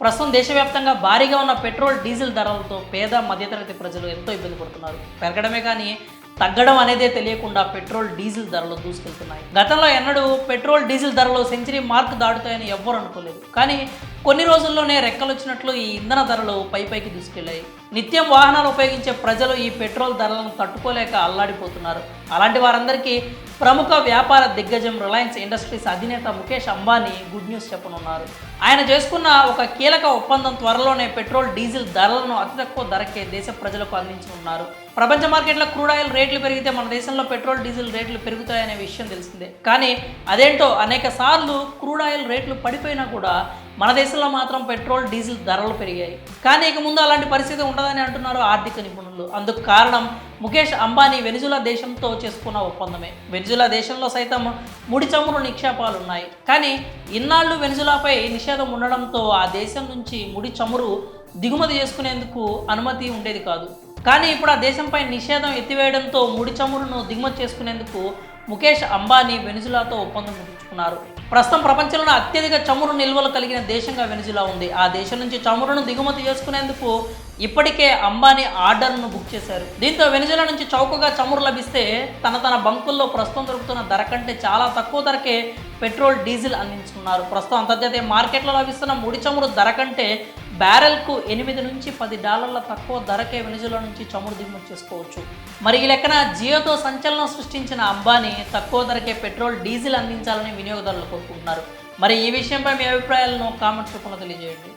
ప్రస్తుతం దేశవ్యాప్తంగా భారీగా ఉన్న పెట్రోల్ డీజిల్ ధరలతో పేద మధ్యతరగతి ప్రజలు ఎంతో ఇబ్బంది పడుతున్నారు. పెరగడమే కానీ తగ్గడం అనేదే తెలియకుండా పెట్రోల్ డీజిల్ ధరలు దూసుకెళ్తున్నాయి. గతంలో ఎన్నడూ పెట్రోల్ డీజిల్ ధరలు సెంచరీ మార్క్ దాటుతాయని ఎవ్వరూ అనుకోలేదు. కానీ కొన్ని రోజుల్లోనే రెక్కలొచ్చినట్లు ఈ ఇంధన ధరలు పైకి దూసుకెళ్లాయి. నిత్యం వాహనాలు ఉపయోగించే ప్రజలు ఈ పెట్రోల్ ధరలను తట్టుకోలేక అల్లాడిపోతున్నారు. అలాంటి వారందరికీ ప్రముఖ వ్యాపార దిగ్గజం రిలయన్స్ ఇండస్ట్రీస్ అధినేత ముఖేష్ అంబానీ గుడ్ న్యూస్ చెప్పనున్నారు. ఆయన చేసుకున్న ఒక కీలక ఒప్పందం త్వరలోనే పెట్రోల్ డీజిల్ ధరలను అతి తక్కువ ధరకే దేశ ప్రజలకు అందించనున్నారు. ప్రపంచ మార్కెట్లో క్రూడ్ ఆయిల్ రేట్లు పెరిగితే మన దేశంలో పెట్రోల్ డీజిల్ రేట్లు పెరుగుతాయనే విషయం తెలిసిందే. కానీ అదేంటో అనేక సార్లు క్రూడ్ ఆయిల్ రేట్లు పడిపోయినా కూడా మన దేశంలో మాత్రం పెట్రోల్ డీజిల్ ధరలు పెరిగాయి. కానీ ఇక ముందు అలాంటి పరిస్థితి ఉండదని అంటున్నారు ఆర్థిక నిపుణులు. అందుకు కారణం ముఖేష్ అంబానీ వెనిజులా దేశంతో చేసుకున్న ఒప్పందమే. వెనిజులా దేశంలో సైతం ముడి చమురు నిక్షేపాలు ఉన్నాయి. కానీ ఇన్నాళ్ళు వెనిజులాపై నిషేధం ఉండడంతో ఆ దేశం నుంచి ముడి చమురు దిగుమతి చేసుకునేందుకు అనుమతి ఉండేది కాదు. కానీ ఇప్పుడు ఆ దేశంపై నిషేధం ఎత్తివేయడంతో ముడి చమురును దిగుమతి చేసుకునేందుకు ముఖేష్ అంబానీ వెనిజులాతో ఒప్పందం కుదుర్చుకున్నారు. ప్రస్తుతం ప్రపంచంలో అత్యధిక చమురు నిల్వలు కలిగిన దేశంగా వెనిజులా ఉంది. ఆ దేశం నుంచి చమురును దిగుమతి చేసుకునేందుకు ఇప్పటికే అంబానీ ఆర్డర్ను బుక్ చేశారు. దీంతో వెనిజులా నుంచి చౌకగా చమురు లభిస్తే తన బంకుల్లో ప్రస్తుతం దొరుకుతున్న ధర కంటే చాలా తక్కువ ధరకే పెట్రోల్ డీజిల్ అందించుకున్నారు. ప్రస్తుతం అంతర్జాతీయ మార్కెట్లో లభిస్తున్న ముడి చమురు ధర కంటే బ్యారెల్కు $8 నుంచి $10 తక్కువ ధరకే వెనిజులా నుంచి చమురు దిగుమతి చేసుకోవచ్చు. మరి ఈ లెక్కన జియోతో సంచలనం సృష్టించిన అంబానీ తక్కువ ధరకే పెట్రోల్ డీజిల్ అందించాలని వినియోగదారులు కోరుకుంటున్నారు. మరి ఈ విషయంపై మీ అభిప్రాయాలను కామెంట్స్ రూపంలో తెలియజేయండి.